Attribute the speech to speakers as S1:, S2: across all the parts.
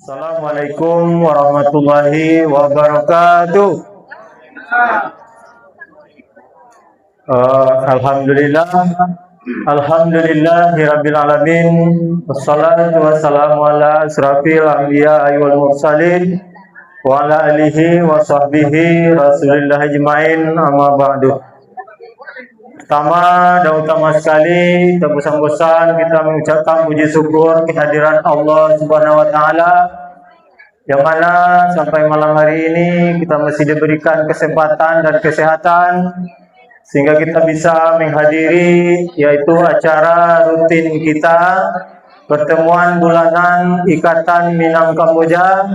S1: Assalamualaikum warahmatullahi wabarakatuh. Alhamdulillah, Alhamdulillahirabbil alamin. Wassalatu wassalamu ala asrafil anbiya wal mursalin wa ala alihi wa sahbihi rasulillah ajmain, amma ba'du. Pertama dan utama sekali, tak bosan-bosan kita mengucapkan puji syukur kehadiran Allah Subhanahu wa taala, yang mana sampai malam hari ini kita masih diberikan kesempatan dan kesehatan sehingga kita bisa menghadiri yaitu acara rutin kita, pertemuan bulanan Ikatan Minang Kamboja,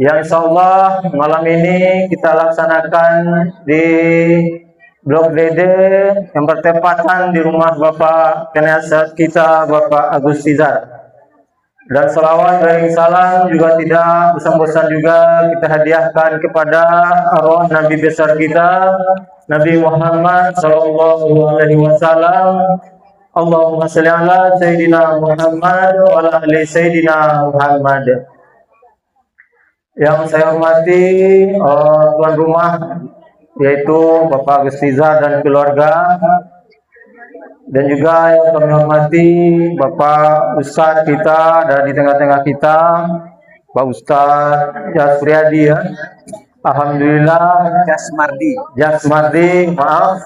S1: yang insyaallah malam ini kita laksanakan di Blok DD yang bertepatan di rumah Bapak Penasihat kita, Bapak Agus Tizar. Dan selawat dan salam juga tidak bosan-bosan juga kita hadiahkan kepada arwah Nabi besar kita, Nabi Muhammad sallallahu alaihi wasallam. Allahumma shalli ala Sayyidina Muhammad wa ala ali Sayyidina Muhammad. Yang saya hormati tuan rumah, yaitu Bapak Agus Tizar dan keluarga, dan juga yang kami hormati Bapak Ustadz kita ada di tengah-tengah kita, Pak Ustadz Jaspriyadi ya. Alhamdulillah, Jasmardi, maaf.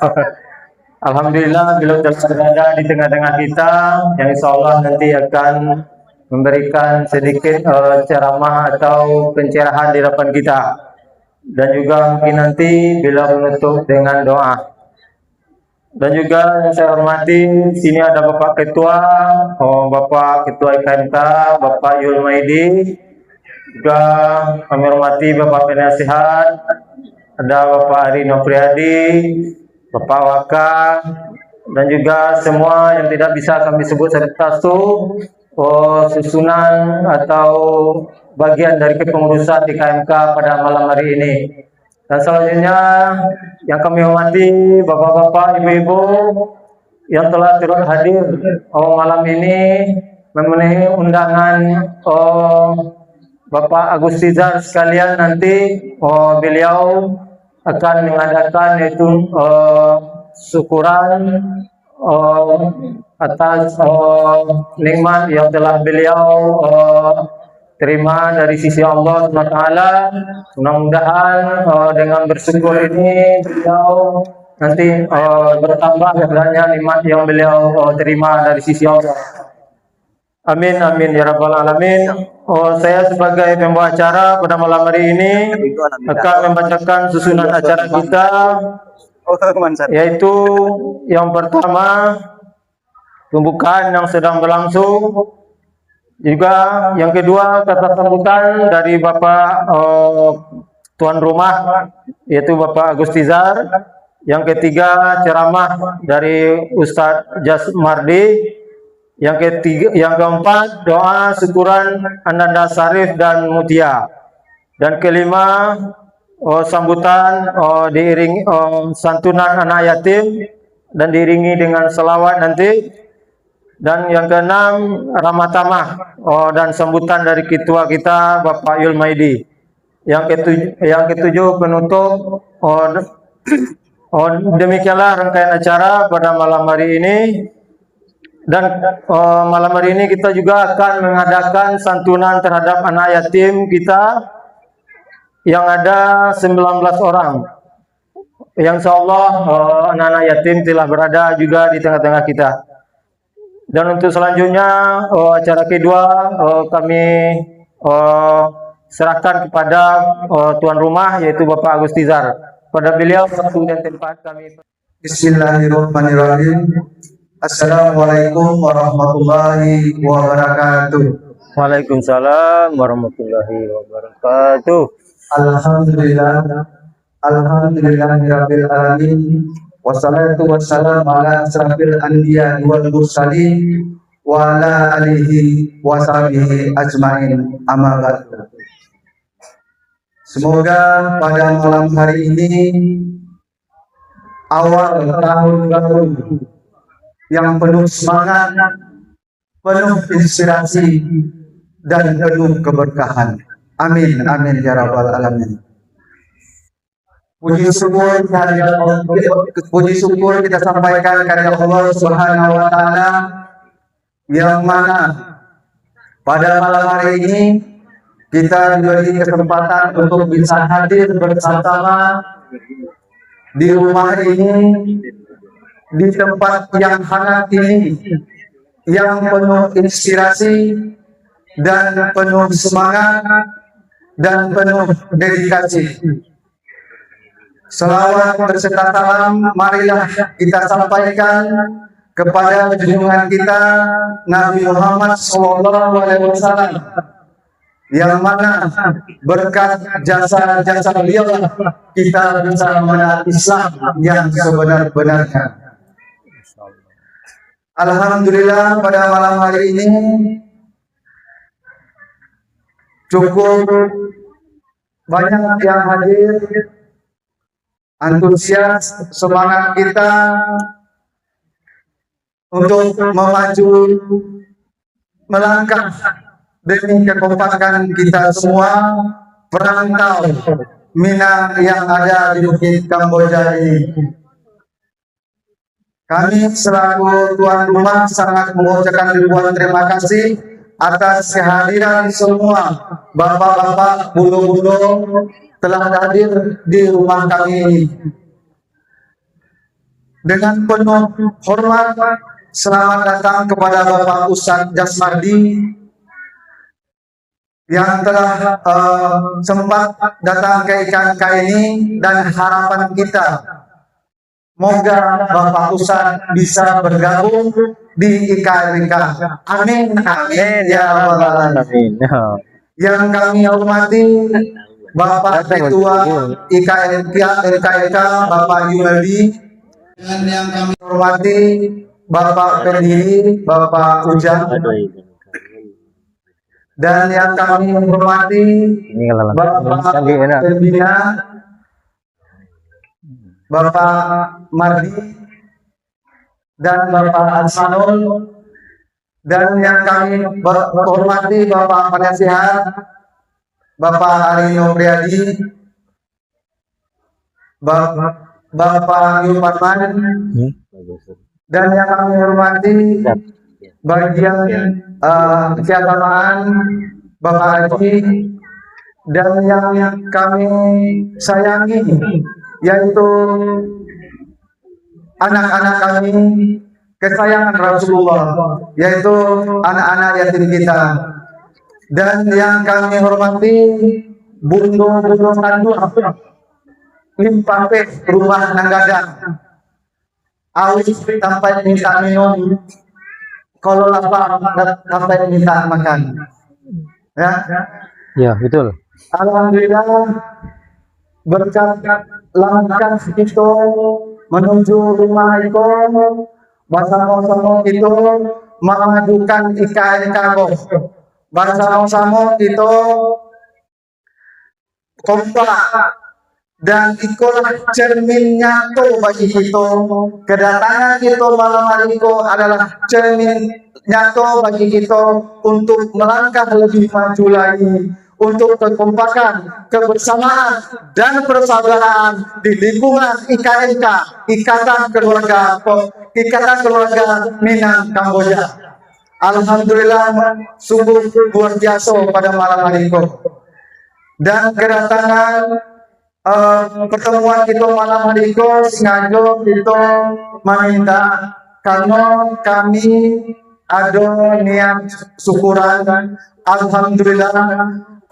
S1: Alhamdulillah beliau telah berada di tengah-tengah kita, yang insya Allah nanti akan memberikan sedikit ceramah atau pencerahan di hadapan kita. Dan juga mungkin nanti bila menutup dengan doa. Dan juga yang saya hormati, sini ada Bapak Ketua, Bapak Ketua IKMK, Bapak Yul Maidi. Juga kami hormati Bapak Penasihat, ada Bapak Ari Nopriadi, Bapak Waka, dan juga semua yang tidak bisa kami sebut satu-satu, susunan atau bagian dari kepengurusan di KMK pada malam hari ini. Dan selanjutnya yang kami hormati bapak-bapak, ibu-ibu yang telah turut hadir malam ini memenuhi undangan Bapak Agus Tizar sekalian. Nanti beliau akan mengadakan yaitu syukuran atas nikmat yang telah beliau terima dari sisi Allah SWT. Mudah-mudahan dengan bersyukur ini beliau nanti bertambah banyak nikmat yang beliau terima dari sisi Allah. Amin amin ya rabbal alamin. Saya sebagai pembawa acara pada malam hari ini akan membacakan susunan acara kita, yaitu yang pertama pembukaan yang sedang berlangsung. Juga yang kedua kata sambutan dari Bapak tuan rumah, yaitu Bapak Agus Tizar. Yang ketiga ceramah dari Ustadz Jasmardi. Yang keempat doa syukuran Ananda Sarif dan Mutia. Dan kelima sambutan diiringi santunan anak yatim dan diiringi dengan selawat nanti. Dan yang keenam ramah tamah dan sambutan dari ketua kita Bapak Yul Maidi. Yang ketujuh penutup. Demikianlah rangkaian acara pada malam hari ini. Dan malam hari ini kita juga akan mengadakan santunan terhadap anak yatim kita yang ada 19 orang. Yang insyaallah anak-anak yatim telah berada juga di tengah-tengah kita. Dan untuk selanjutnya acara kedua kami serahkan kepada tuan rumah, yaitu Bapak Agus Tizar. Pada beliau waktu dan tempat kami.
S2: Bismillahirrahmanirrahim. Assalamualaikum warahmatullahi wabarakatuh.
S1: Waalaikumsalam warahmatullahi wabarakatuh.
S2: Alhamdulillah, alhamdulillahirabbil alamin. Wassalatu wassalamu ala asrafil anbiya wal mursalin wa ala alihi wa sahbihi ajmain, amma ba'du. Semoga pada malam hari ini awal tahun baru yang penuh semangat, penuh inspirasi dan penuh keberkahan. Amin, amin ya rabbal alamin. Puji syukur kita sampaikan kepada Allah Subhanahu wa taala yang mana pada malam hari ini kita diberi kesempatan untuk bisa hadir bersama di rumah ini, di tempat yang hangat ini, yang penuh inspirasi dan penuh semangat dan penuh dedikasi. Selawat berserta salam marilah kita sampaikan kepada junjungan kita Nabi Muhammad SAW, yang mana berkat jasa-jasa beliau kita bisa mengenal Islam yang sebenar-benarnya. Alhamdulillah pada malam hari ini cukup banyak yang hadir, antusias, semangat kita untuk memaju melangkah demi kekompakan kita semua perantau Minang yang ada di Bukit Kamboja ini. Kami selaku tuan rumah sangat mengucapkan ribuan terima kasih atas kehadiran semua bapak-bapak, bulu-bulu telah hadir di rumah kami ini. Dengan penuh hormat, selamat datang kepada Bapak Ustadz Jasmardi yang telah sempat datang ke IKNK ini, dan harapan kita moga Bapak Ustadz bisa bergabung di IKNK. Amin, amin ya rabbal alamin. Yang kami hormati Bapak Ketua IKNK Bapak Yumedi, dan yang kami hormati Bapak pendiri Bapak Ujang, dan yang kami hormati Bapak pembina Bapak Mardi dan Bapak Asmanul, dan yang kami hormati Bapak Penasihat Bapak Arino Priadi, Bapak Yuparman, dan yang kami hormati bagian keagamaan Bapak Haji, dan yang kami sayangi yaitu anak-anak kami kesayangan Rasulullah, yaitu anak-anak yatim kita. Dan yang kami hormati Bundo Sandu Limpape Rumah Nanggada, awis sampai minta minum, kalau lapar sampai minta makan.
S1: Ya, betul.
S2: Alhamdulillah berkat langkah itu menuju rumah itu, bersama-sama itu memajukan IKNK. Bersama-sama itu kompak, dan itulah cermin nyata bagi itu. Kedatangan itu malam hari itu adalah cermin nyata bagi kita untuk melangkah lebih maju lagi, untuk kekompakan, kebersamaan, dan persaudaraan di lingkungan IKNK, Ikatan Keluarga Minang Kamboja. Alhamdulillah sungguh luar biasa pada malam hari itu. Dan kedatangan pertemuan kita malam hari itu sengaja kita meminta, karena kami ada niat syukuran. Alhamdulillah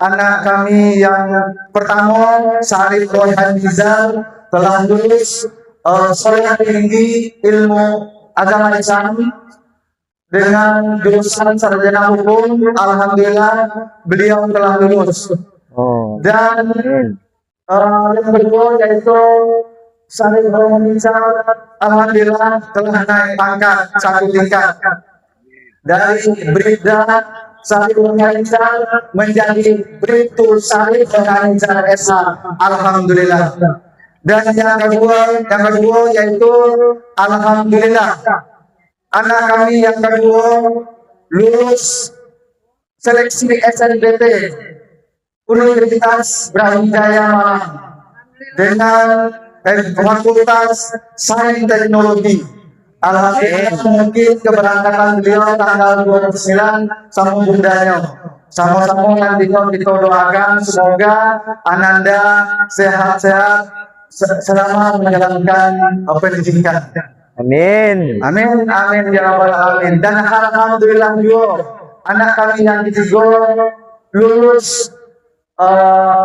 S2: anak kami yang pertama Syarif Royhan Nizar telah lulus sekolah tinggi ilmu agama Islam dengan jurusan sarjana hukum. Alhamdulillah beliau telah lulus. Dan yang kedua yaitu Syarif Royhan Nizar, alhamdulillah telah naik pangkat 1 tingkat dari Bribda Syarif Royhan Nizar menjadi Bribtu Syarif Royhan Nizar SH. Alhamdulillah. Dan yang kedua yaitu alhamdulillah anak kami yang kedua lulus seleksi SNBT Universitas Brawijaya Malang dengan Fakultas Sains Teknologi. Alhamdulillah mungkin keberangkatan beliau tanggal 29 sama bundanya. Sama-sama nanti kita doakan semoga Ananda sehat-sehat selama menjalankan pendidikan.
S1: Amin.
S2: Amin, amin ya rabbal alamin. Dan alhamdulillah juga anak kami yang ketiga lulus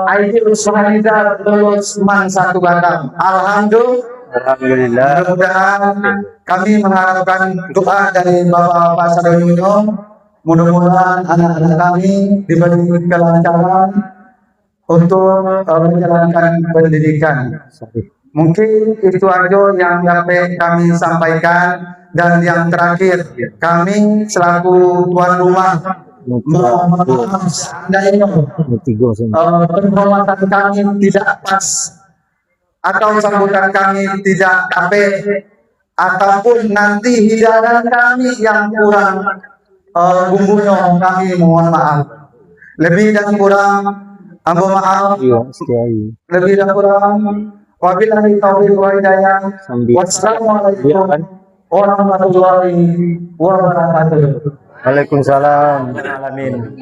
S2: ID Usmanizar lulus MAN 1 Batam.
S1: Alhamdulillah.
S2: Mudah-mudahan kami mengharapkan doa dari Bapak Sadono. Mudah-mudahan anak-anak kami diberi kelancaran untuk menjalankan pendidikan. Mungkin itu aja yang dapat kami sampaikan. Dan yang terakhir, kami selaku tuan rumah mohon maaf seandainya penghormatan kami tidak pas atau sambutan kami tidak apik ataupun nanti hidangan kami yang kurang bumbunya, kami mohon maaf. Lebih dan kurang mohon maaf. Lebih dan kurang wabillahi taufiq wal hidayah. Wassalamualaikum warahmatullahi wabarakatuh.
S1: Waalaikumsalam. Alamin.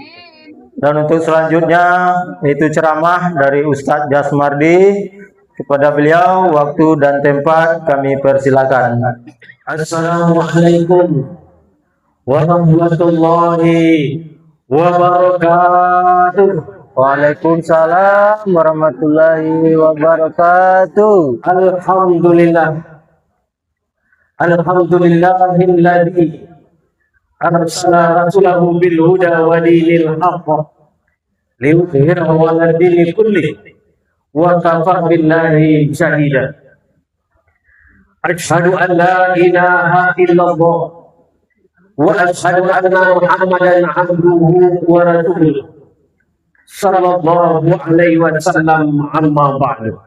S1: Dan untuk selanjutnya itu ceramah dari Ustadz Jasmardi. Kepada beliau waktu dan tempat kami persilakan.
S3: Assalamualaikum warahmatullahi wabarakatuh.
S1: Waalaikumsalam warahmatullahi wabarakatuh.
S3: Alhamdulillahilladzi arsala rasulahu bil huda wa dinil haqq liyudhhirahu 'ala dini kulli wa kafa billahi shahida. Asyhadu an la ilaha illallah wa asyhadu anna Muhammadan abduhu wa rasuluh sallallahu alaihi wasallam, amma ba'du.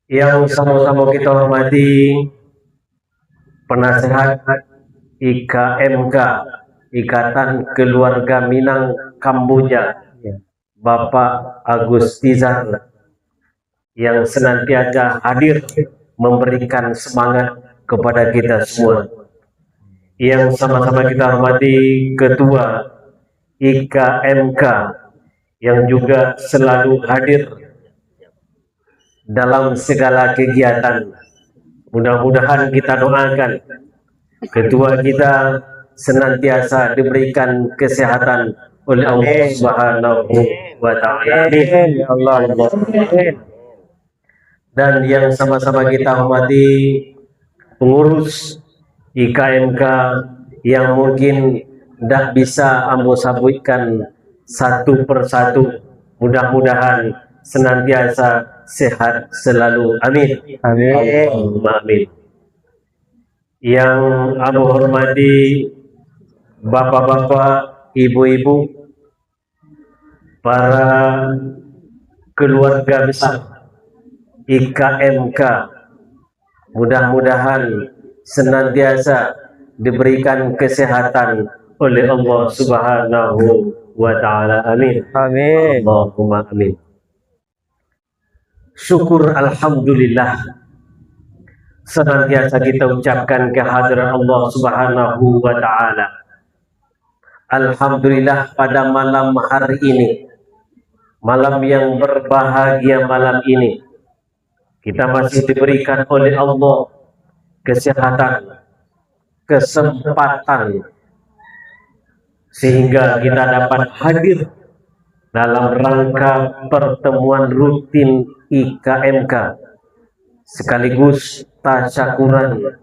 S3: Yang sama-sama kita hormati penasehat IKMK, Ikatan Keluarga Minang Kamboja, Bapak Agus Tizar, yang senantiasa hadir memberikan semangat kepada kita semua. Yang sama-sama kita hormati Ketua IKMK yang juga selalu hadir dalam segala kegiatan. Mudah-mudahan kita doakan Ketua kita senantiasa diberikan kesehatan oleh Allah Subhanahu wa Ta'ala.
S1: Ya Allah.
S3: Dan yang sama-sama kita hormati pengurus IKMK yang mungkin tidak bisa ambo sabutkan satu persatu. Mudah-mudahan senantiasa sehat selalu. Amin.
S1: Amin.
S3: Allahumma amin. Yang ambo hormati bapak-bapak, ibu-ibu, para keluarga besar IKMK, mudah-mudahan senantiasa diberikan kesehatan oleh Allah Subhanahu wa Ta'ala. Amin.
S1: Amin.
S3: Allahumma amin. Syukur alhamdulillah senantiasa kita ucapkan kehadiran Allah Subhanahu wa Ta'ala. Alhamdulillah pada malam hari ini, malam yang berbahagia malam ini, kita masih diberikan oleh Allah kesehatan, kesempatan, sehingga kita dapat hadir dalam rangka pertemuan rutin IKMK, sekaligus tasyakuran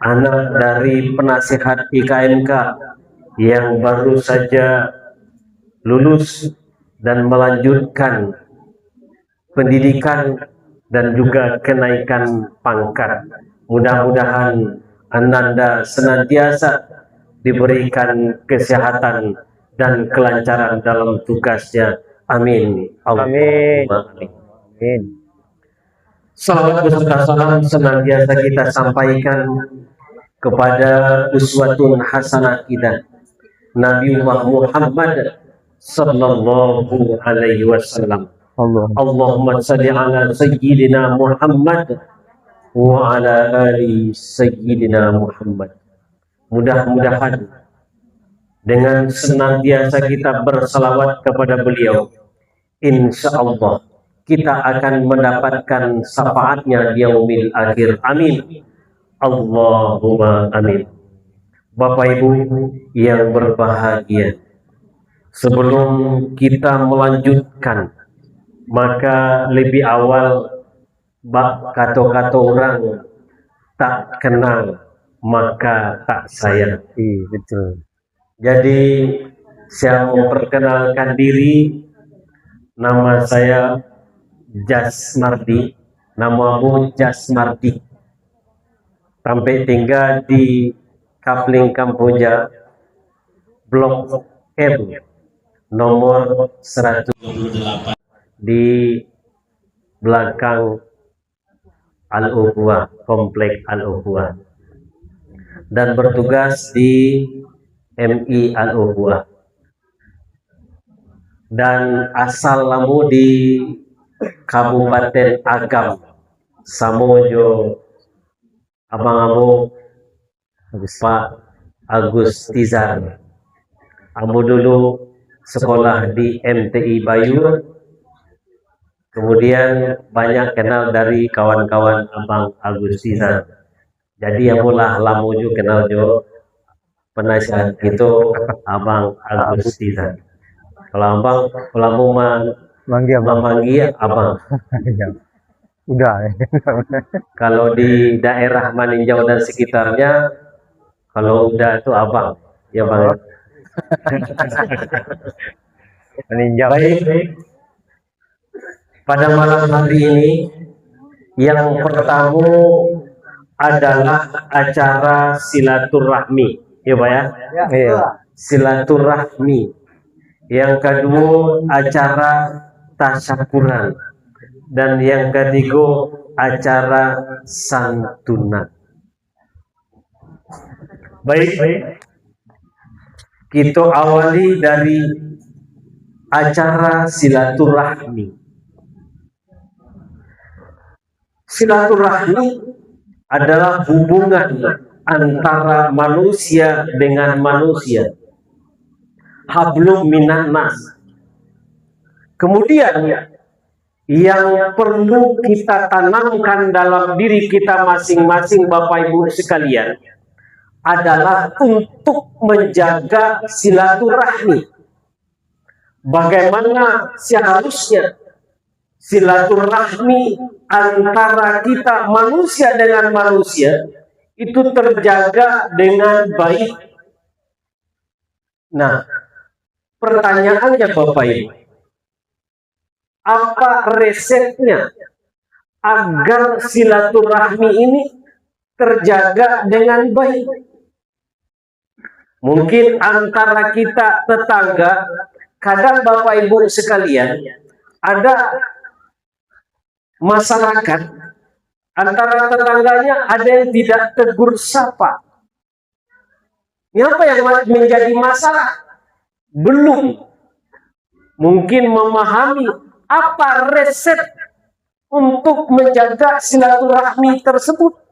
S3: anak dari penasihat IKMK yang baru saja lulus dan melanjutkan pendidikan dan juga kenaikan pangkat. Mudah-mudahan Ananda senantiasa diberikan kesehatan dan kelancaran dalam tugasnya. Amin.
S1: Amin. Amin.
S3: Salawat beserta salam senantiasa kita sampaikan kepada uswatun hasanah kita, Nabiullah Muhammad sallallahu alaihi wasallam.
S1: Allah.
S3: Allahumma salli ala sayyidina Muhammad wa ala ali sayyidina Muhammad. Mudah-mudahan dengan senantiasa kita bersalawat kepada beliau, insya Allah kita akan mendapatkan syafaatnya di yaumil akhir. Amin. Allahumma amin. Bapak Ibu yang berbahagia, sebelum kita melanjutkan, maka lebih awal kata-kata orang tak kenal maka tak sayang.
S1: Iya, betul.
S3: Jadi saya memperkenalkan diri, nama saya Jasmardi, nama Abu Jasmardi. Sampai tinggal di Kapling Kamboja, Blok M, nomor 128 di belakang Al-Uhuwa, Komplek Al-Uhuwa, dan bertugas di MI Al-Uhuwa, dan asal lamu di Kabupaten Agam, Samojo, abang-abang Pak Agus Tizar. Amu dulu sekolah di MTI Bayur, kemudian banyak kenal dari kawan-kawan abang Agus Tizar. Jadi amulah lamu juga kenal jo penasihat itu abang Agus Tizar. Kalau abang lamu manggi abang.
S1: Udah.
S3: Kalau di daerah Maninjau dan sekitarnya, kalau udah itu abang, ya bang.
S1: Meninjau.
S3: Baik, pada malam hari ini yang pertama adalah acara silaturahmi, ya Pak ya?
S1: Iya.
S3: Silaturahmi. Yang kedua acara tasyakuran, dan yang ketiga acara santunan. Baik, kita awali dari acara silaturahmi. Silaturahmi adalah hubungan antara manusia dengan manusia. Hablum minan nas. Kemudian yang perlu kita tanamkan dalam diri kita masing-masing, Bapak Ibu sekalian, adalah untuk menjaga silaturahmi. Bagaimana seharusnya silaturahmi antara kita manusia dengan manusia itu terjaga dengan baik. Nah, pertanyaannya Bapak Ibu, apa resepnya agar silaturahmi ini terjaga dengan baik? Mungkin antara kita tetangga, kadang Bapak Ibu sekalian, ada masyarakat antara tetangganya ada yang tidak tegur sapa. Ini apa yang menjadi masalah? Belum mungkin memahami apa resep untuk menjaga silaturahmi tersebut.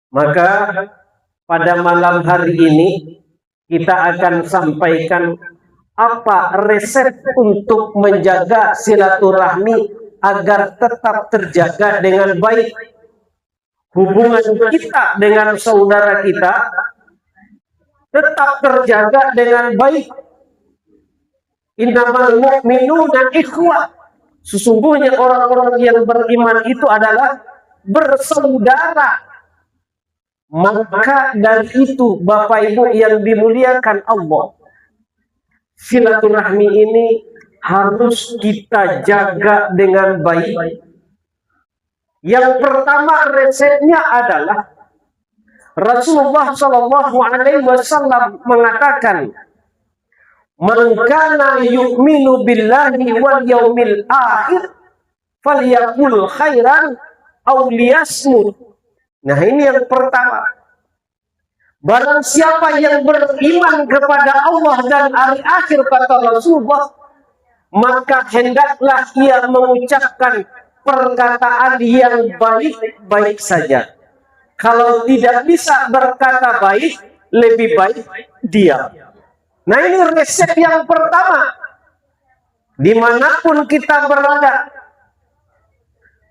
S3: Maka pada malam hari ini kita akan sampaikan apa resep untuk menjaga silaturahmi agar tetap terjaga dengan baik. Hubungan kita dengan saudara kita tetap terjaga dengan baik. Innamal mu'minuna ikhwah. Sesungguhnya orang-orang yang beriman itu adalah bersaudara. Maka dari itu Bapak Ibu yang dimuliakan Allah, silaturahmi ini harus kita jaga dengan baik. Yang pertama resepnya adalah Rasulullah Shallallahu Alaihi Wasallam mengatakan, "Man kana yu'minu billahi wal yaumil akhir, falyaqul khairan aw liyasmut." Nah, ini yang pertama. Barang siapa yang beriman kepada Allah dan hari akhir, kata Rasulullah, maka hendaklah ia mengucapkan perkataan yang baik-baik saja. Kalau tidak bisa berkata baik, lebih baik diam. Nah, ini resep yang pertama. Dimanapun kita berada,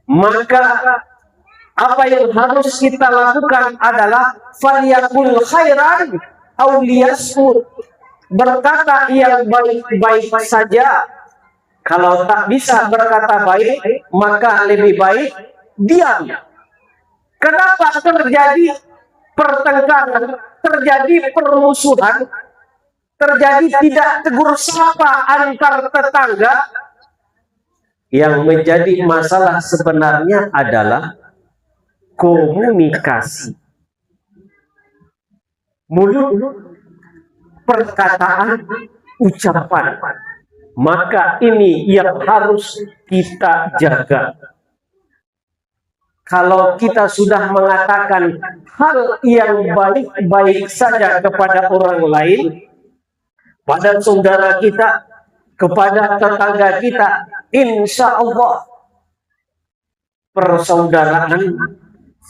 S3: maka apa yang harus kita lakukan adalah falyakul khairan aw liyasmut. Berkata yang baik-baik saja. Kalau tak bisa berkata baik, maka lebih baik diam. Kenapa terjadi pertengkaran, terjadi permusuhan, terjadi tidak tegur sapa antar tetangga? Yang menjadi masalah sebenarnya adalah komunikasi. Mulut, perkataan, ucapan. Maka ini yang harus kita jaga. Kalau kita sudah mengatakan hal yang baik-baik saja kepada orang lain, pada saudara kita, kepada tetangga kita, insya Allah persaudaraan,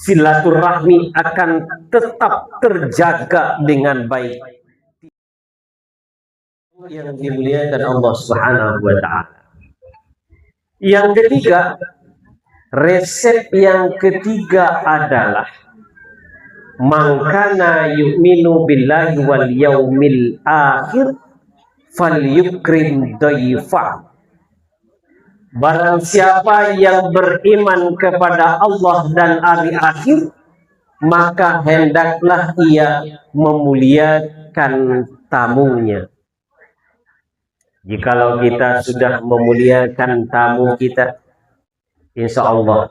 S3: silaturahmi akan tetap terjaga dengan baik. Yang dimuliakan Allah Subhanahu wa Ta'ala. Yang ketiga, resep yang ketiga adalah man kana yu'minu billahi wal yaumil akhir falyukrim dhaifa. Barang siapa yang beriman kepada Allah dan hari akhir, maka hendaklah ia memuliakan tamunya. Jikalau kita sudah memuliakan tamu kita, insya Allah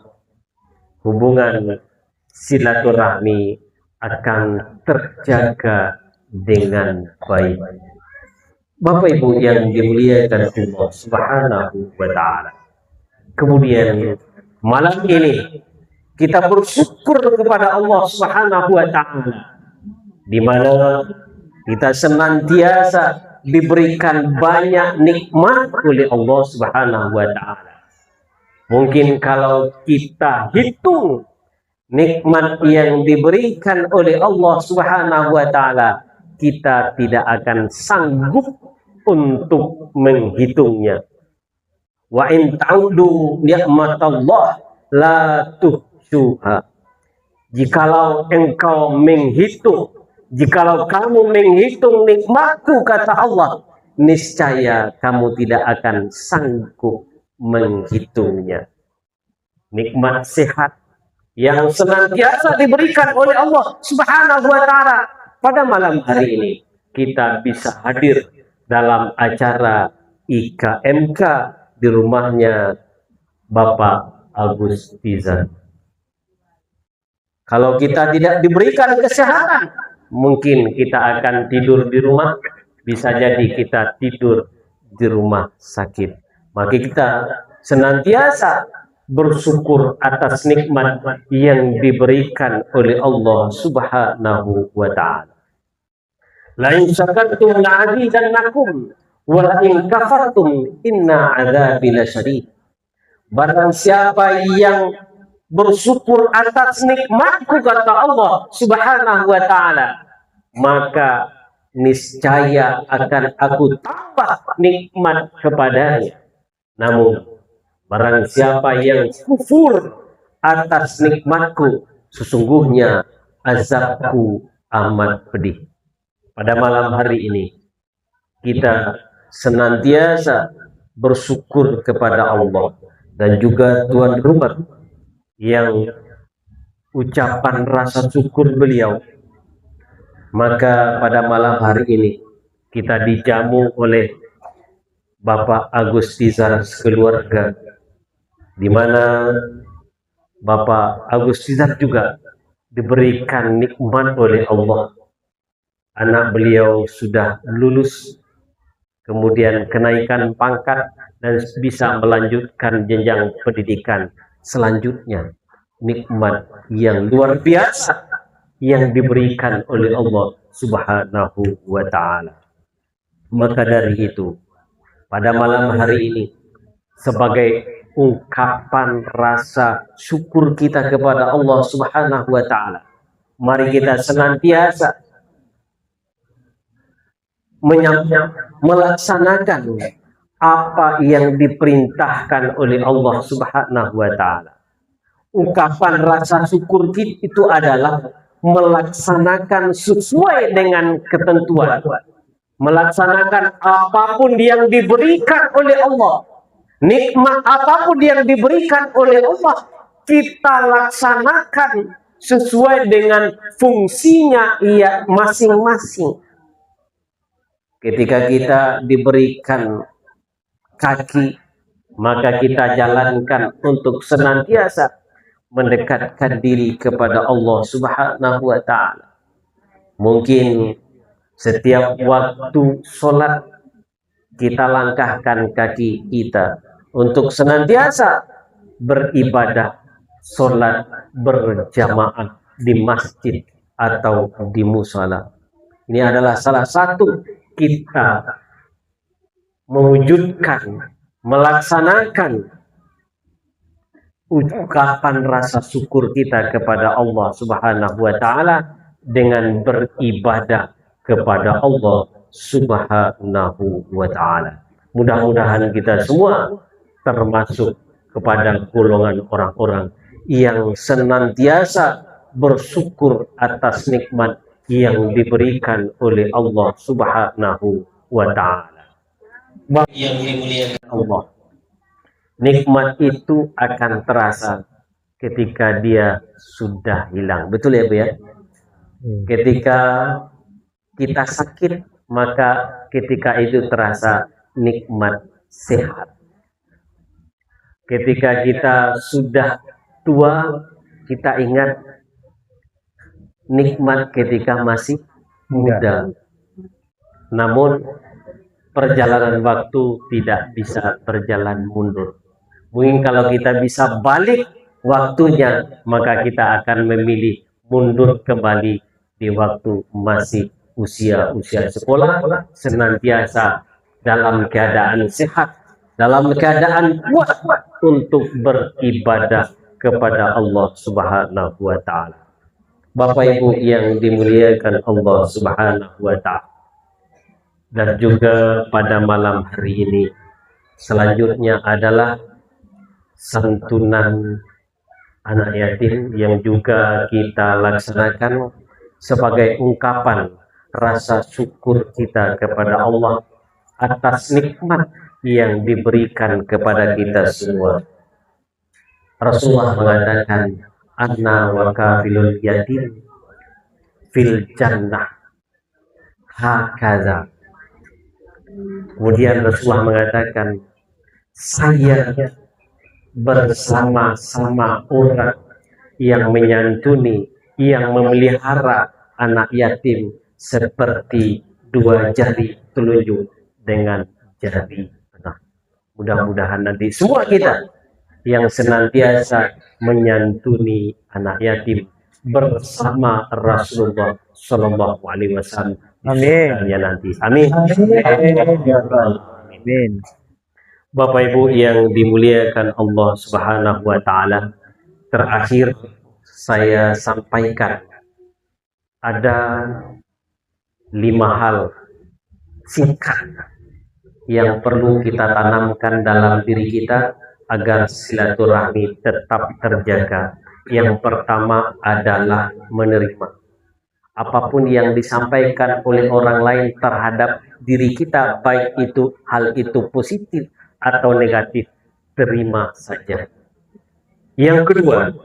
S3: hubungan silaturahmi akan terjaga dengan baik. Bapak Ibu yang dimuliakan Allah Subhanahu wa Ta'ala. Kemudian malam ini kita bersyukur kepada Allah Subhanahu wa Ta'ala, di mana kita senantiasa diberikan banyak nikmat oleh Allah Subhanahu wa Ta'ala. Mungkin kalau kita hitung nikmat yang diberikan oleh Allah Subhanahu wa Ta'ala, kita tidak akan sanggup untuk menghitungnya. Wa in ta'udu ni'matallah la tuhsuha. Jikalau engkau menghitung, jikalau kamu menghitung nikmatku, kata Allah, niscaya kamu tidak akan sanggup menghitungnya. Nikmat sehat yang senantiasa diberikan oleh Allah Subhanahu wa Ta'ala. Pada malam hari ini kita bisa hadir dalam acara IKMK di rumahnya Bapak Agus Tizar. Kalau kita tidak diberikan kesehatan, mungkin kita akan tidur di rumah, bisa jadi kita tidur di rumah sakit. Maka kita senantiasa bersyukur atas nikmat yang diberikan oleh Allah Subhanahu wa Ta'ala. La in syakartum la'azidannakum wa la in kafartum inna 'adzabi lasyadid. Barang siapa yang bersyukur atas nikmatku, kata Allah Subhanahu wa Ta'ala, maka niscaya akan aku tambah nikmat kepadanya. Namun barang siapa yang kufur atas nikmatku, sesungguhnya azabku amat pedih. Pada malam hari ini kita senantiasa bersyukur kepada Allah dan juga tuan rumah yang ucapan rasa syukur beliau. Maka pada malam hari ini kita dijamu oleh Bapak Agus Tizar sekeluarga, di mana Bapak Agus Tizar juga diberikan nikmat oleh Allah. Anak beliau sudah lulus, kemudian kenaikan pangkat dan bisa melanjutkan jenjang pendidikan selanjutnya. Nikmat yang luar biasa yang diberikan oleh Allah Subhanahu wa Ta'ala. Maka dari itu, pada malam hari ini, sebagai ungkapan rasa syukur kita kepada Allah Subhanahu wa Ta'ala, mari kita senantiasa melaksanakan apa yang diperintahkan oleh Allah Subhanahu wa Ta'ala. Ungkapan rasa syukur kita itu adalah melaksanakan sesuai dengan ketentuan, melaksanakan apapun yang diberikan oleh Allah, nikmat apapun yang diberikan oleh Allah, kita laksanakan sesuai dengan fungsinya ia masing-masing. Ketika kita diberikan kaki, maka kita jalankan untuk senantiasa mendekatkan diri kepada Allah Subhanahu wa Ta'ala. Mungkin setiap waktu sholat kita langkahkan kaki kita untuk senantiasa beribadah, sholat berjamaah di masjid atau di musala. Ini adalah salah satu kita mewujudkan, melaksanakan ungkapan rasa syukur kita kepada Allah Subhanahu wa Ta'ala dengan beribadah kepada Allah Subhanahu wa Ta'ala. Mudah-mudahan kita semua termasuk kepada golongan orang-orang yang senantiasa bersyukur atas nikmat yang diberikan oleh Allah Subhanahu wa Ta'ala. Yang dimuliakan Allah, nikmat itu akan terasa ketika dia sudah hilang. Betul ya Bu ya? Ketika kita sakit, maka ketika itu terasa nikmat sehat. Ketika kita sudah tua, kita ingat nikmat ketika masih muda. Namun perjalanan waktu tidak bisa berjalan mundur. Mungkin kalau kita bisa balik waktunya, maka kita akan memilih mundur kembali di waktu masih usia sekolah, senantiasa dalam keadaan sehat, dalam keadaan kuat untuk beribadah kepada Allah Subhanahu wa Ta'ala. Bapak Ibu yang dimuliakan Allah Subhanahu wa Ta'ala, dan juga pada malam hari ini selanjutnya adalah santunan anak yatim yang juga kita laksanakan sebagai ungkapan rasa syukur kita kepada Allah atas nikmat yang diberikan kepada kita semua. Rasulullah mengatakan, "Anna wa kafilul yatim fil jannah hakaza." Kemudian Rasulullah mengatakan, saya bersama-sama orang yang menyantuni, yang memelihara anak yatim seperti dua jari telunjuk dengan jari tengah. Mudah-mudahan nanti semua kita yang senantiasa menyantuni anak yatim bersama Rasulullah Shallallahu Alaihi Wasallam. Amin. Ya nanti. Amin. Amin. Bapak Ibu yang dimuliakan Allah Subhanahu wa Ta'ala, terakhir saya sampaikan ada 5 hal singkat yang perlu kita tanamkan dalam diri kita agar silaturahmi tetap terjaga. Yang pertama adalah menerima apapun yang disampaikan oleh orang lain terhadap diri kita, baik itu hal itu positif atau negatif, terima saja. Yang kedua,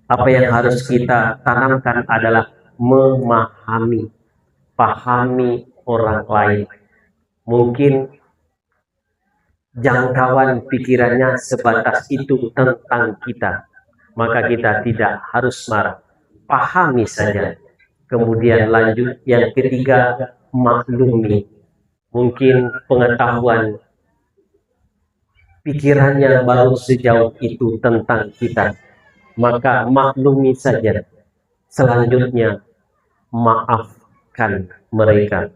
S3: apa yang harus kita tanamkan adalah memahami, pahami orang lain. Mungkin jangkauan pikirannya sebatas itu tentang kita, maka kita tidak harus marah, pahami saja. Kemudian lanjut, yang ketiga, maklumi. Mungkin pengetahuan pikirannya baru sejauh itu tentang kita, maka maklumi saja. selanjutnya maafkan mereka,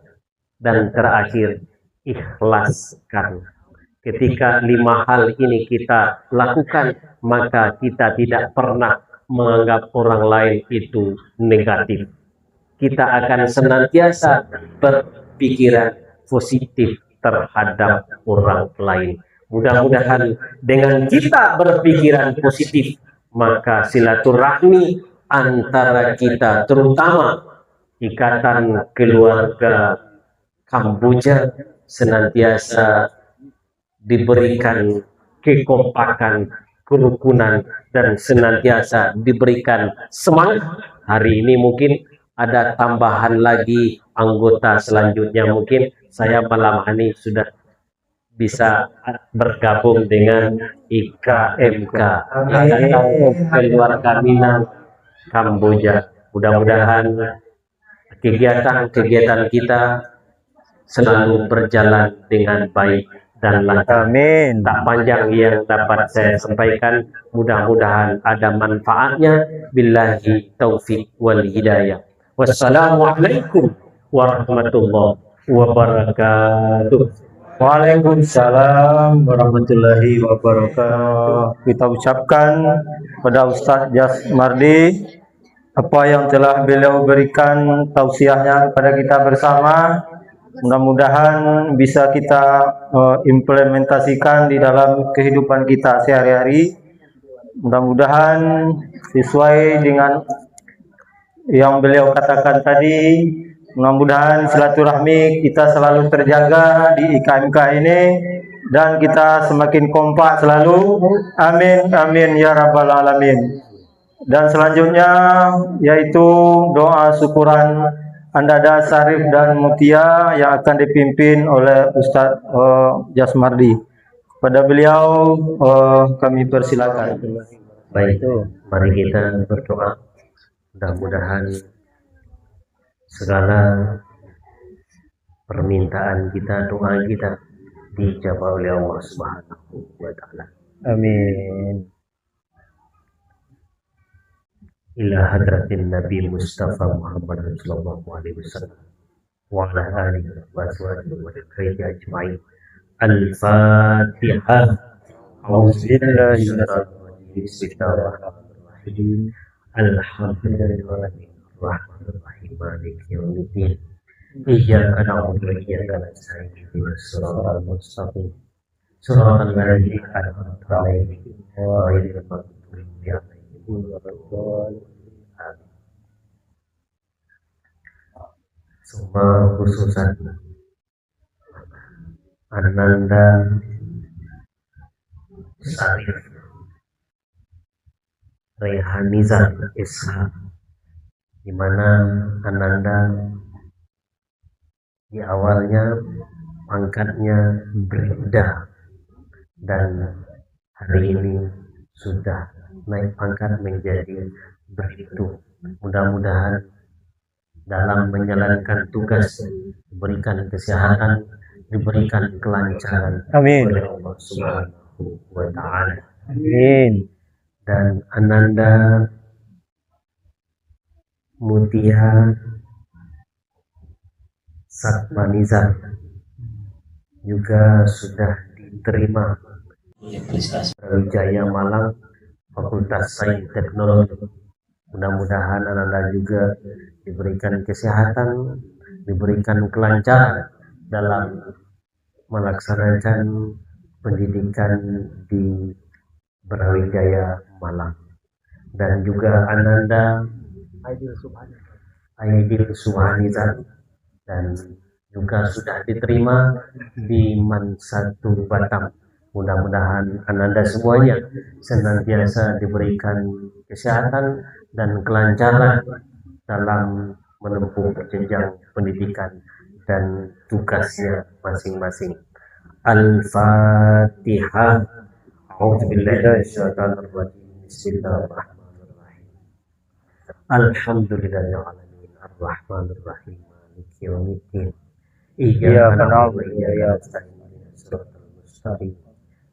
S3: dan terakhir ikhlaskan. Ketika 5 hal ini kita lakukan, maka kita tidak pernah menganggap orang lain itu negatif. Kita akan senantiasa berpikiran positif terhadap orang lain. Mudah-mudahan dengan kita berpikiran positif, maka silaturahmi antara kita, terutama ikatan keluarga Kamboja, senantiasa diberikan kekompakan, kerukunan, dan senantiasa diberikan semangat. Hari ini mungkin ada tambahan lagi anggota selanjutnya, mungkin saya malam ini sudah bisa bergabung dengan IKMK, Ikatan Keluarga Minang Kamboja. Mudah-mudahan kegiatan-kegiatan kita selalu berjalan dengan baik dan lancar.
S1: Amin.
S3: Tak panjang yang dapat saya sampaikan, mudah-mudahan ada manfaatnya. Billahi taufik wal hidayah. Wassalamualaikum warahmatullahi wabarakatuh.
S1: Waalaikumsalam warahmatullahi wabarakatuh. Kita ucapkan pada Ustadz Jasmardi apa yang telah beliau berikan tausiahnya kepada kita bersama. Mudah-mudahan bisa kita implementasikan di dalam kehidupan kita sehari-hari. Mudah-mudahan sesuai dengan yang beliau katakan tadi. Mudah-mudahan silaturahmi kita selalu terjaga di IKMK ini dan kita semakin kompak selalu. Amin, amin ya rabbal alamin. Dan selanjutnya yaitu doa syukuran Andada Sarif dan Mutia yang akan dipimpin oleh Ustadz Jasmardi. Pada beliau kami persilakan.
S3: Baik, mari kita berdoa. Mudah-mudahan segala permintaan kita, doa kita dijawab oleh Allah Subhanahu wa Ta'ala.
S1: Amin.
S3: Ila hadratin Nabi Mustafa Muhammad sallallahu alaihi wasallam wa ala alihi wa ashabihi wa dzurriyyatihi ajma'in. Al-Fatihah. Auzubillahi Bismillahirrahmanirrahim. Alhamdulillahi rahmanir-rahim maliki yaumiddin. Iyyaka na'budu wa iyyaka nasta'in. Ihdinas siratal mustaqim. Siratal ladzina an'amta 'alaihim ghairil maghdubi 'alaihim. Semua khususan Ananda Sarif Rehanizan Ishak, di mana Ananda di awalnya pangkatnya Bribda dan hari ini sudah naik pangkat menjadi Bribtu. Mudah-mudahan dalam menjalankan tugas diberikan kesehatan, diberikan kelancaran
S1: Amin.
S3: oleh Allah Subhanahu wa Ta'ala.
S1: Amin.
S3: Dan Ananda Mutia Satmanizar juga sudah diterima Wijaya Malang Fakultas Sains Teknologi. Mudah-mudahan Ananda juga diberikan kesehatan, diberikan kelancaran dalam melaksanakan pendidikan di Brawijaya Malang. Dan juga Ananda Aidil Subhanizar dan juga sudah diterima di Mansatu Batam. Mudah-mudahan Ananda semuanya senantiasa diberikan kesehatan dan kelancaran dalam menempuh jenjang pendidikan dan tugasnya masing-masing. Al-Fatihah. A'udzubillahi minasyaitonir rajim. Bismillahirrahmanirrahim. Alhamdulillahil alamin arrahmanir rahim maliki yaumiddin. Iyyaka na'budu wa iyyaka nasta'in. Shiratal mustaqim.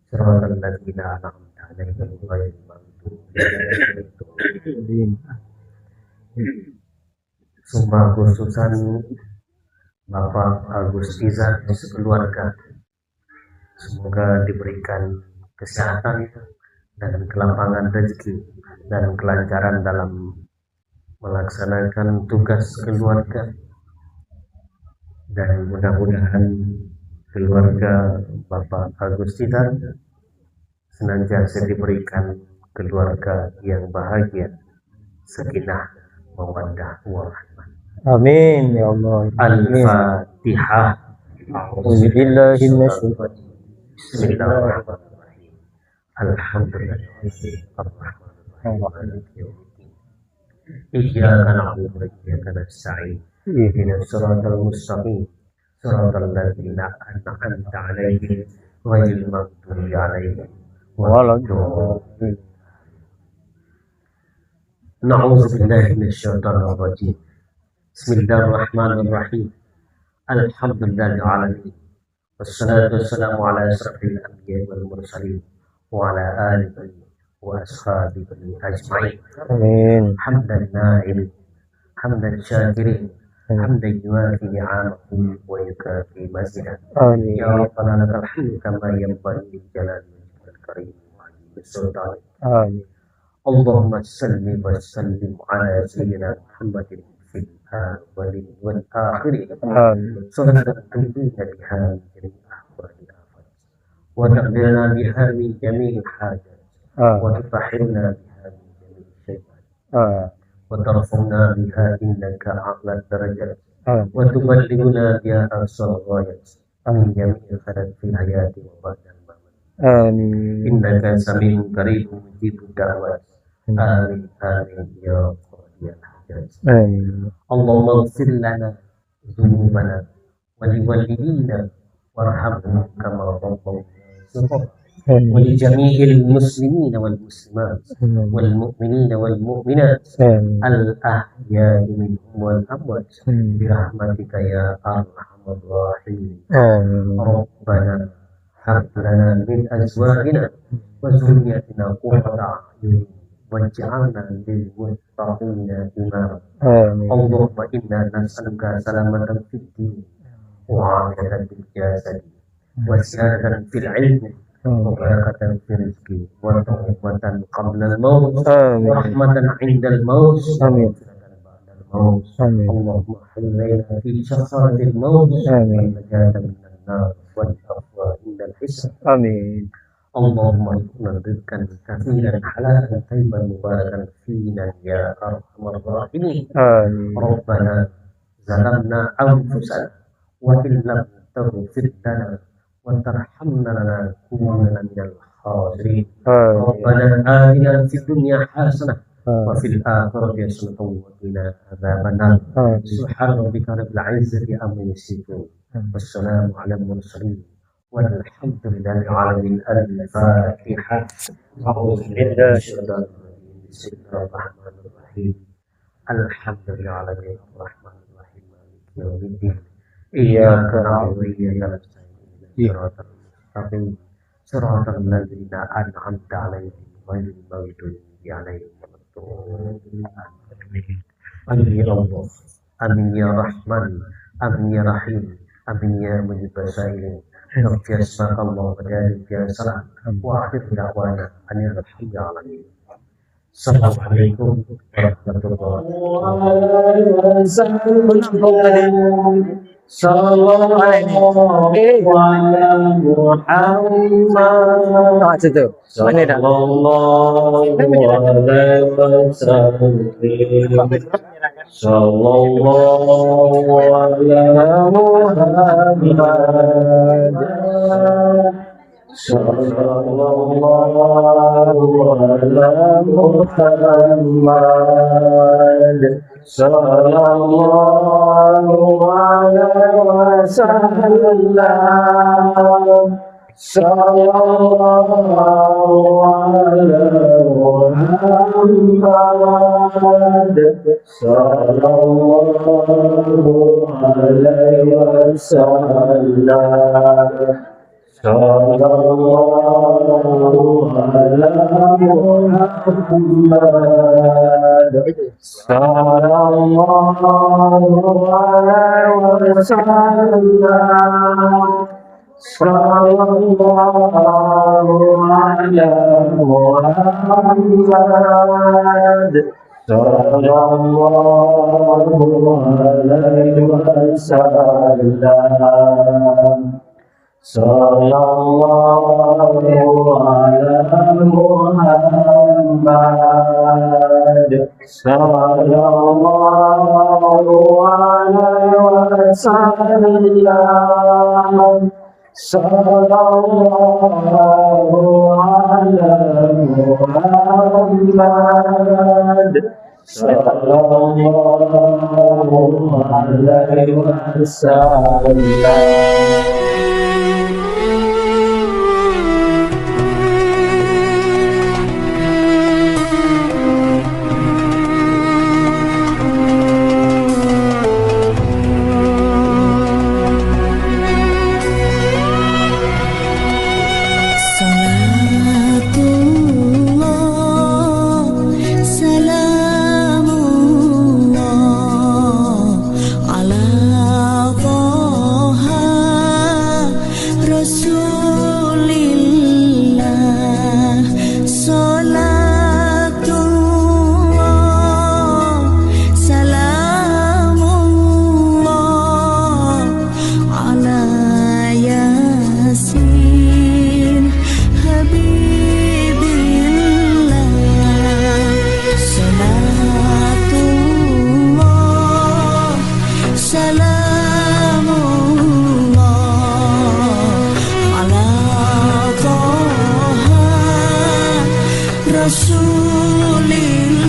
S3: Shiratal ladzina an'amta 'alaihim ghairil maghdubi 'alaihim. Sumpah khususan Bapak Agus Izar sekeluarga, semoga diberikan kesehatan dan kelapangan rezeki dan kelancaran dalam melaksanakan tugas keluarga, dan mudah-mudahan keluarga Bapak Agus Izar senantiasa diberikan keluarga yang bahagia, sakinah, mawaddah warahmah.
S1: Amin ya Allah.
S3: Al-Fatihah.
S1: A'udzubillahi minasyaitonir
S3: Bismillahirrahmanirrahim. Alhamdulillahirrahmanirrahim. Iyyaka na'budu wa iyyaka nasta'in. Ihdinas siratal mustaqim. Siratal ladzina an'amta 'alaihim ghairil maghdubi 'alaihim waladdallin. Na'udzu billahi minasyaitonir rajim. Bismillahirrahmanirrahim. Alhamdulillahil alamin. Wassalatu wassalamu ala asyrafil anbiya'i wal mursalin wa ala alihi wa ashabihi ajma'in.
S1: Amin.
S3: Hamdan na'im, hamdan syakirin, hamdan yuwafi ni'amahu wa yukafi mazidah.
S1: Amin.
S3: Ya Rabbana lakal hamdu kama yanbaghi li jalali wajhikal karim wa 'azimi sultanik.
S1: Amin.
S3: Allahumma salli wa sallim ala sayyidina Muhammadin fil awwalin wal akhirin.
S1: Amin.
S3: Salatan tunjina biha min jami'i ahwalil afat wa taqdirna biha min jami'il hajat wa tutahhirna biha min jami'i syaitan wa tarfa'na biha innaka a'la darajat wa tuballighuna biha aqsal ghayat min jami'il khairat fil hayati wa ba'dal mamat.
S1: Amin.
S3: Innaka sami'un qaribun mujibud da'wat. Amin amin ya qadiyal hajat.
S1: Amin.
S3: Allahumma ighfir lana dhunubana wa liwalidina warhamhum kama rabbawna saghira wa li jami'il muslimina wal muslimat wal mu'minina wal mu'minat al ahya'i minhum wal amwat bi rahmatika ya arhamar rahimin. Rabbana hab lana min azwajina wa dhurriyyatina qurrata a'yun waj'alna lil muttaqina imama. Allahumma inna nas'aluka salamatan fid din wa 'afiyatan fil jasad wa ziyadatan fil ilmi wa barakatan fil rizqi wa tawbatan qabla al-maut wa rahmatan 'inda al-maut wa maghfiratan ba'da al-maut. Allahumma hayyina fi shakharatil maut wa najatan minan nar wal afwa 'inda al-hisab.
S1: Amin.
S3: Allahumma rizqan katsiran halalan tayyiban mubarakan fina ya arhamar rahimin.
S1: Amin.
S3: Rabbana zalamna anfusana wa in lam taghfir lana wa tarhamna lanakunanna minal khasirin. Rabbana atina fid dunya hasanah wa fil akhirati hasanah wa qina adzaban nar. Subhana rabbika rabbil izzati amma yasifun. Wassalamu ala mursalin. Walhamdulillahi alamin. Al-Fatihah. Bismillahirrahmanirrahim. Alhamdulillahi alamin. Ar-Rahmanir-Rahim. Maliki yaumiddin. Iyyaka na'budu wa iyyaka nasta'in. Shiratal mustaqim. Shiratal ladzina an'amta 'alaihim ghairil maghdubi 'alaihim waladdallin. Amin ya Allah. Amin ya Rahman. Amin ya Rahim. Amin ya Mujibas Sa'ilin. Nafsi asma'allah wa jari biasa wa akhir da'wana anilhamdulillahi alamin. Assalamualaikum warahmatullahi wabarakatuh. Sallallahu alaihi wa ala Muhammad.
S1: Situ. Mana dah?
S3: Sallallahu alaihi wasallam. Sallallahu ala Muhammad. Sallallahu ala Muhammad. Sallallahu alaihi wasallam. Sallallahu ala Muhammad. Sallallahu alaihi wasallam. Sallallahu ala Muhammad.
S1: Sallallahu alaihi wasallam. Sallallahu ala Muhammad. Sallallahu alaihi wasallam. Sallallahu ala Muhammad. Sallallahu alaihi wasallam. Sallallahu ala Muhammad. Sallallahu alaihi wasallam.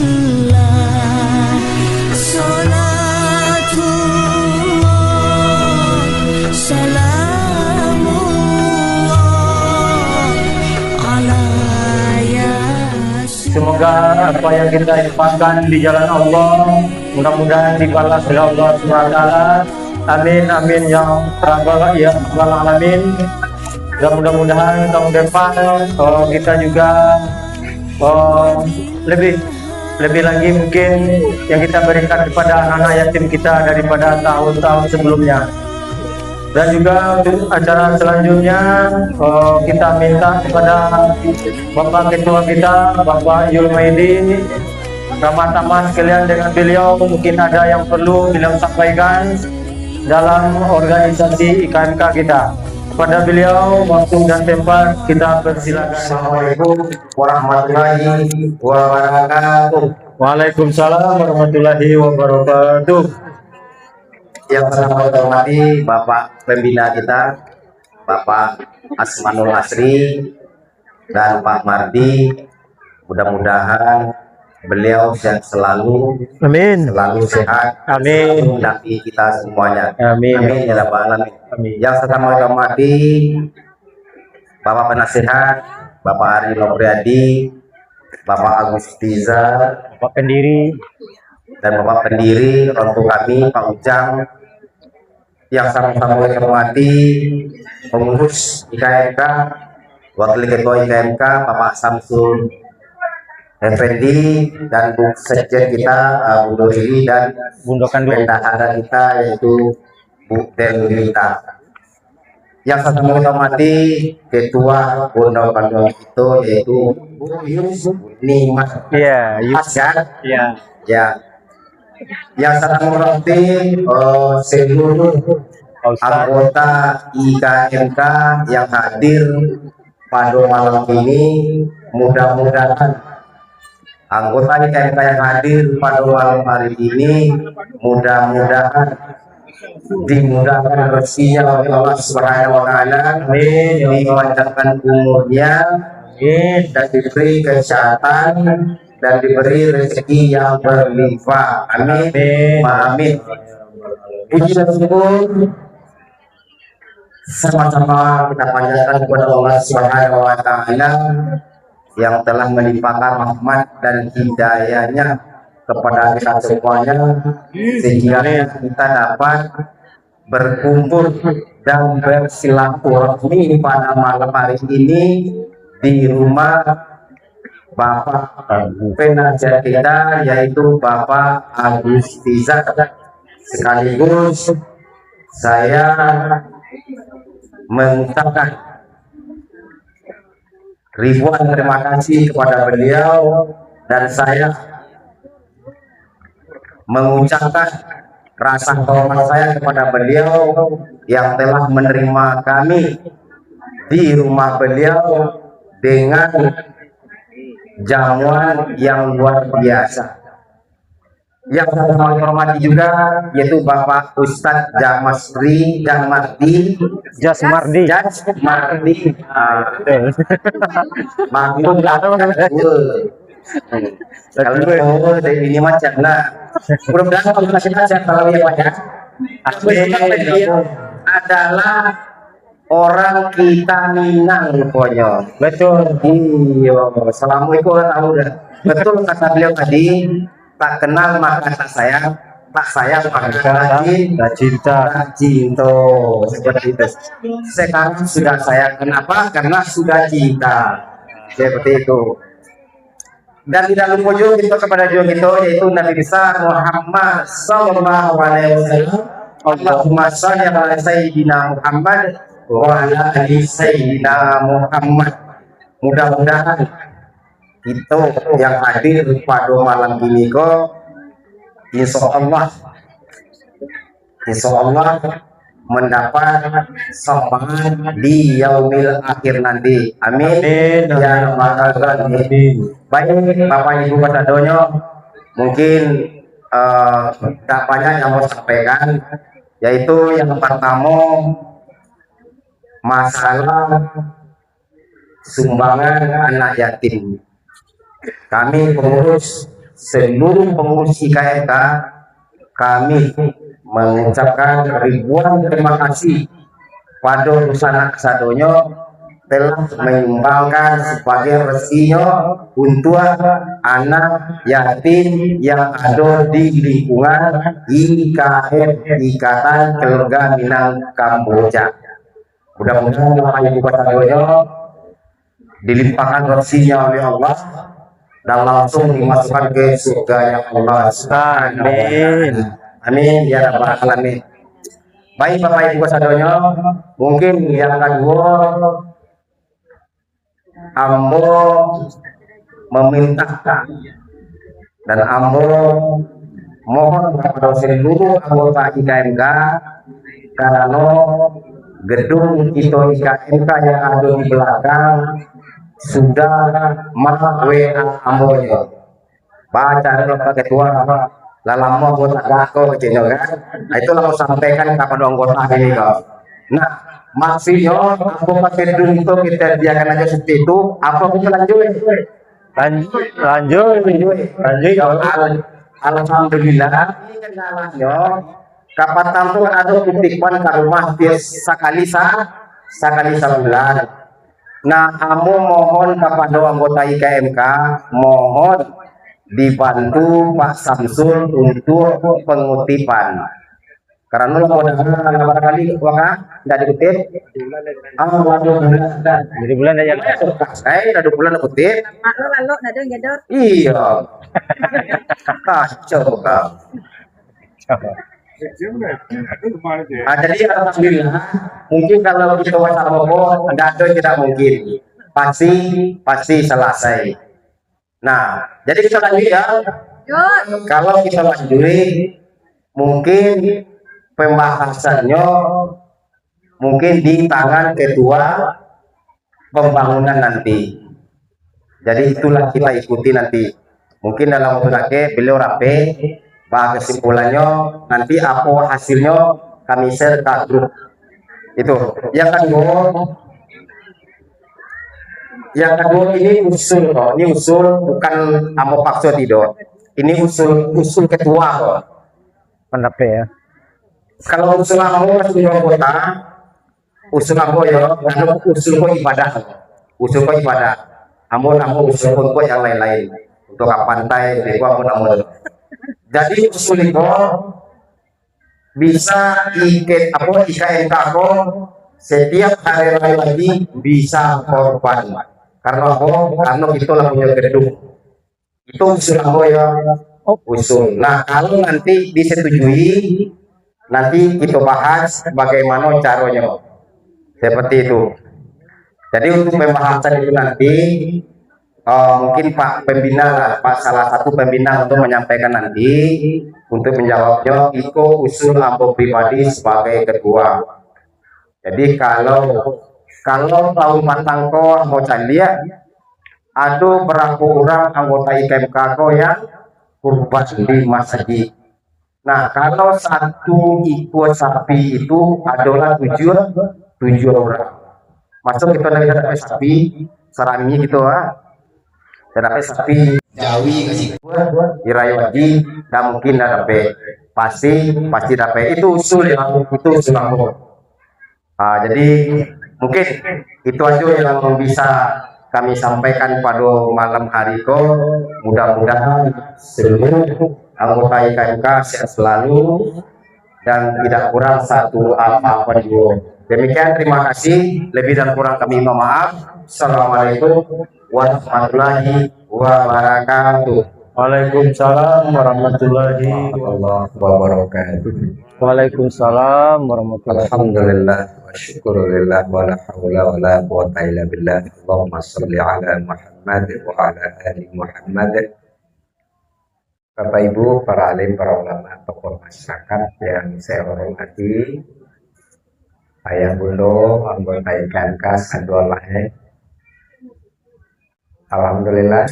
S1: Rasulillah, salatullah, salamullah ala yasin. Semoga apa yang kita infakkan di jalan Allah mudah-mudahan dibalas oleh Allah SWT. Amin amin ya rabbal alamin. Dan mudah-mudahan tahun depan kita juga lebih lagi mungkin yang kita berikan kepada anak-anak yatim kita daripada tahun-tahun sebelumnya. Dan juga untuk acara selanjutnya kita minta kepada Bapak Ketua kita, Bapak Yulmaidi, Ramah-tamah sekalian dengan beliau, mungkin ada yang perlu beliau sampaikan dalam organisasi IKMK kita. Kepada beliau, waktu dan tempat kita persilakan.
S2: Assalamualaikum warahmatullahi wabarakatuh.
S1: Waalaikumsalam warahmatullahi wabarakatuh.
S2: Yang saya hormati Bapak Pembina kita, Bapak Asmanul Asri dan Pak Mardi, mudah-mudahan beliau sehat selalu,
S1: Amin.
S2: selalu sehat,
S1: Amin.
S2: mendampingi kita semuanya.
S1: Amin.
S2: Amin ya rabbal alamin.
S1: Amin.
S2: Yang saya hormati Bapak Penasihat, Bapak Ari Nopriadi, Bapak Agus Tiza,
S1: Bapak pendiri,
S2: dan Bapak pendiri untuk kami Pak Ujang. Yang sama-sama hormati pengurus IKMK, Wakil Ketua IKMK Bapak Samsul Effendi, dan Bu Sekjen kita Bu Dorili, dan
S1: Bundokan dulu.
S2: bendahara kita yaitu Bu Delita. Yang saya hormati Ketua Bundokan itu yaitu Bu Yusuf Nimah
S1: Iya,
S2: Asyad.
S1: iya.
S2: Ya, yang saya hormati seluruh anggota IKMK yang hadir pada malam ini. Mudah-mudahan anggota IKMK yang hadir pada malam hari ini mudah-mudahan dimudahkan rezekinya oleh Allah Subhanahu wa taala, dipanjangkan umurnya, dan diberi kesehatan dan diberi rezeki yang berlimpah. Amin. Amin. Puji dan syukur sama-sama kita panjatkan kepada Allah Subhanahu wa taala yang telah melimpahkan rahmat dan hidayahnya kepada kita semuanya, sehingga kita dapat berkumpul dan bersilaturahmi pada malam hari ini di rumah Bapak penasihat kita yaitu Bapak Agus Tizar. Sekaligus saya mengucapkan ribuan terima kasih kepada beliau, dan saya mengucapkan rasa hormat saya kepada beliau yang telah menerima kami di rumah beliau dengan jamuan yang luar biasa. Yang saya hormati juga yaitu Bapak Ustadz Jasmardi kalau ini macam lah, mudah-mudahan kalau kita kalau ya Pak ya, beliau adalah orang kita Minang pokoknya.
S1: Betul.
S2: Iya, assalamualaikum warahmatullahi wabarakatuh. Betul kata beliau tadi, tak kenal maka tak sayang, tak sayang maka tak cinta. Seperti itu. Sekarang sudah sayang, kenapa? Karena sudah cinta. Seperti itu. Dan tidak lupa juga kita kepada juga kita yaitu Nabi besar Muhammad Sallallahu Alaihi Wasallam. Allahumma shalli ala Sayyidina Muhammad wa ala ali Sayyidina Muhammad. Mudah-mudahan itu yang hadir pada malam ini kok insya Allah mendapat syafaat di yaumil akhir nanti. Amin. Ya rabbal alamin. Baik Bapak Ibu Kasadonyo, mungkin tak banyak yang mau sampaikan, yaitu yang pertama masalah sumbangan anak yatim. Kami pengurus, seluruh pengurus IKMK, kami mengucapkan ribuan terima kasih pada Rusana Kasadonyo telah menyumbangkan sebagai rezekinya untuk anak yatim yang ada di lingkungan IKM, Ikatan Keluarga Minang Kamboja. Mudah-mudahan Bapak Ibu Kasadonyo dilimpahkan rezekinya oleh Allah dan langsung dimasukkan ke surga yang Allah. Amin. Amin ya rabbal alamin. Baik Bapak Ibu Kasadonyo, mungkin yang kedua ambo meminta dan ambo mohon kepada seluruh anggota IKMK, karena gedung itu IKMK yang ada di belakang sudah WA ambonya baca dulu Pak Ketua lama buat agako kan. Nah, itulah mau sampaikan kepada anggota ini kok. Nah maksudnya aku pakai gedung itu kita biarkan aja seperti itu, apa kita lanjut. Alhamdulillah ini kendalanya kapan tampil ada kutipan ke rumah sekali sebulan. Nah, kamu mohon kepada anggota IKMK, mohon dibantu Pak Samsul untuk pengutipan. Karena barangkali waka tidak dikutip. Jadi bulan aja. Saya 2 bulan kutip.
S4: Lalu ada nyedot.
S2: Iya. Kacau kau. Jadi alhamdulillah, mungkin kalau kita wasarmopo tidak ada tidak mungkin, pasti selesai. Nah, jadi kita lanjut ya. Kalau kita lanjut, mungkin pembahasannya mungkin di tangan ketua pembangunan nanti. Jadi itulah kita ikuti nanti. Mungkin dalam waktu lagi beliau rapi. Bah kesimpulannya nanti apa hasilnya kami share ke grup itu. Yang kedua ini usul kok. Ini usul bukan amo paksa tidak. Ini usul ketua kok.
S1: Pendapat ya.
S2: Kalau usul amo kota, usul amo ya, usul kok ibadah. Usul kok ibadah. Amo usul kok yang lain-lain. Untuk pantai, dewa amo. Jadi usul itu bisa IKMK setiap hari raya lagi bisa korban.
S4: Karena apa? Karena kita lah punya gedung. Itu usul apa ya? Usul. Nah, kalau nanti disetujui, nanti kita bahas bagaimana caranya. Seperti itu. Jadi untuk pembahasan itu nanti mungkin Pak Pembina lah, Pak salah satu pembina untuk menyampaikan nanti untuk menjawabnya. Iko usul ambo pribadi sebagai ketua. Jadi kalau tahun Patangko mau candia, ada berapa orang anggota IKMK yang kurban di masjid. Nah, kalau satu ikut sapi itu adalah tujuh orang. Masuk kita dari dapat sapi, sarami gitu dapat sapi Jawi kasih Irai wajib, dan mungkin dapat pasti dapat itu usul yang itu usul aku. Jadi mungkin itu aja yang bisa kami sampaikan pada malam hari ko. Mudah-mudahan seluruh anggota IKMK sehat selalu dan tidak kurang satu apa-apa juga. Demikian, terima kasih. Lebih dan kurang kami mohon maaf. Assalamualaikum warahmatullahi wabarakatuh.
S1: Waalaikumsalam warahmatullahi
S4: Wabarakatuh.
S1: Waalaikumsalam warahmatullahi
S4: Alhamdulillah wa syukurillah wa la hawla wa la quwata illa billah. Allahumma shalli ala Muhammad wa ala ali Muhammad. Bapak Ibu, para alim, para ulama, tokoh masyarakat yang saya hormati, Ayah Bundo, anggota IKMK Sadualahe. Alhamdulillah,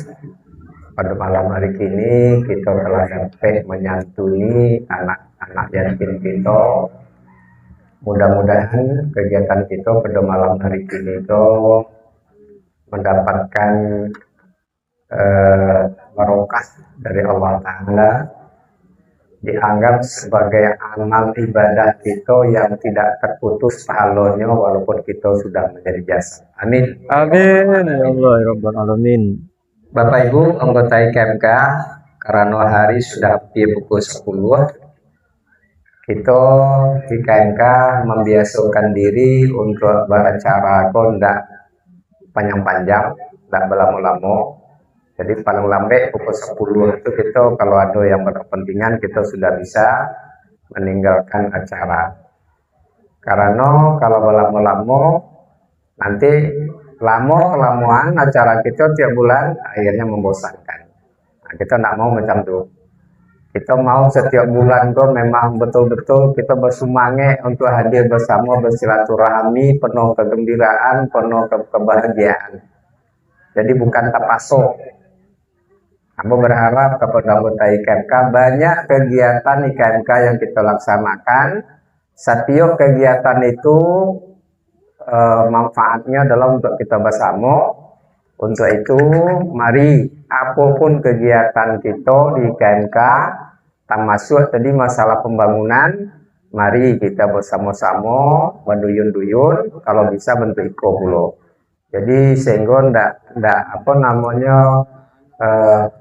S4: pada malam hari ini kita telah dapat menyantuni anak-anak yatim kita. Mudah-mudahan kegiatan kita pada malam hari ini itu mendapatkan barokah dari Allah Ta'ala, dianggap sebagai amal ibadah kita yang tidak terputus pahalanya walaupun kita sudah menjadi jasad. Amin.
S1: Amin ya Allah ya Rabbal Alamin.
S4: Bapak Ibu anggota IKMK, karena hari sudah pukul 10, kita IKMK membiasakan diri untuk beracara kondak panjang-panjang, tidak berlama-lama. Jadi paling lambat pukul 10 itu kita kalau ada yang berkepentingan kita sudah bisa meninggalkan acara. Karena kalau berlama-lama nanti lama-kelamaan acara kita tiap bulan akhirnya membosankan. Nah, kita tidak mau macam itu. Kita mau setiap bulan kok memang betul-betul kita bersemangat untuk hadir bersama, bersilaturahmi, penuh kegembiraan, penuh kebahagiaan. Jadi bukan tapaso. Aku berharap kepada anggota IKMK banyak kegiatan IKMK yang kita laksanakan. Setiap kegiatan itu manfaatnya adalah untuk kita bersama. Untuk itu, mari apapun kegiatan kita di IKMK, termasuk tadi masalah pembangunan, mari kita bersama-sama berduyun-duyun, kalau bisa bentuk iko dulu. Jadi sehingga ndak apa namanya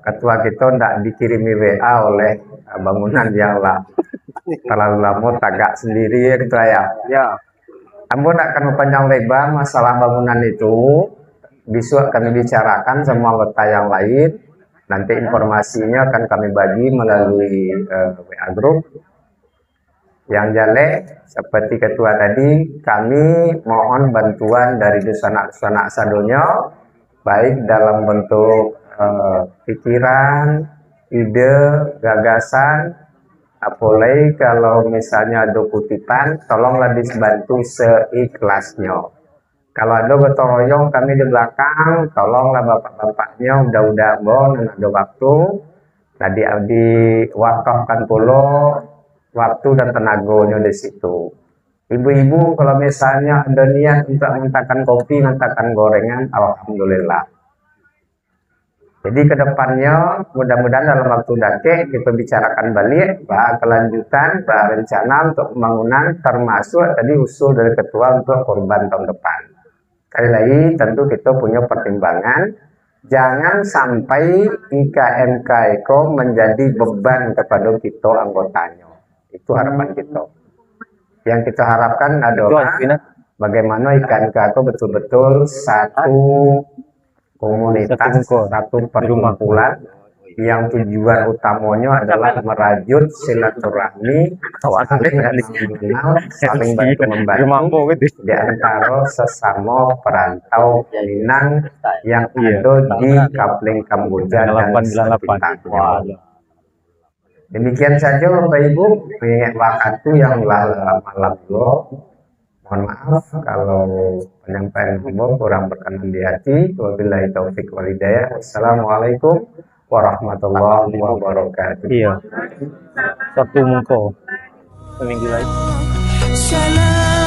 S4: ketua kita ndak dikirimi WA oleh bangunan yang terlalu lama tagak sendiri ya ketua ya. Ya. Ambo ndak akan panjang lebar masalah bangunan itu. Besok kami bicarakan sama anggota yang lain. Nanti informasinya akan kami bagi melalui WA group. Yang jelek seperti ketua tadi, kami mohon bantuan dari dusanak-dusanak sadonya, baik dalam bentuk pikiran, ide, gagasan, apalagi kalau misalnya ada kutipan, tolonglah dibantu seikhlasnya. Kalau ada gotong royong kami di belakang, tolonglah bapak-bapaknya udah bon dan ada waktu, tadi diwakafkan pula waktu dan tenaganya di situ. Ibu-ibu kalau misalnya ada niat untuk menghantarkan kopi, menghantarkan gorengan, alhamdulillah. Jadi kedepannya mudah-mudahan dalam waktu dekat kita bicarakan balik bahwa kelanjutan, bahwa rencana untuk pembangunan termasuk tadi usul dari ketua untuk korban tahun depan. Sekali lagi tentu kita punya pertimbangan, jangan sampai IKMK itu menjadi beban kepada kita anggotanya. Itu harapan kita. Yang kita harapkan adalah bagaimana IKMK itu betul-betul satu komunitas satu perkumpulan yang tujuan utamanya adalah merajut silaturahmi, saling mengenal, saling bantu membantu di antara sesama perantau Minang yang ada di Kapling Kamboja dan sekitarnya. Demikian saja Bapak Ibu, mengingat waktu yang malam mohon maaf kalau penyampaian hamba kurang berkenan di hati. Wabillahi taufik wal hidayah. Wassalamualaikum warahmatullahi wabarakatuh.
S1: Iya. Sabtu mengko. Seminggu lagi.
S5: Salam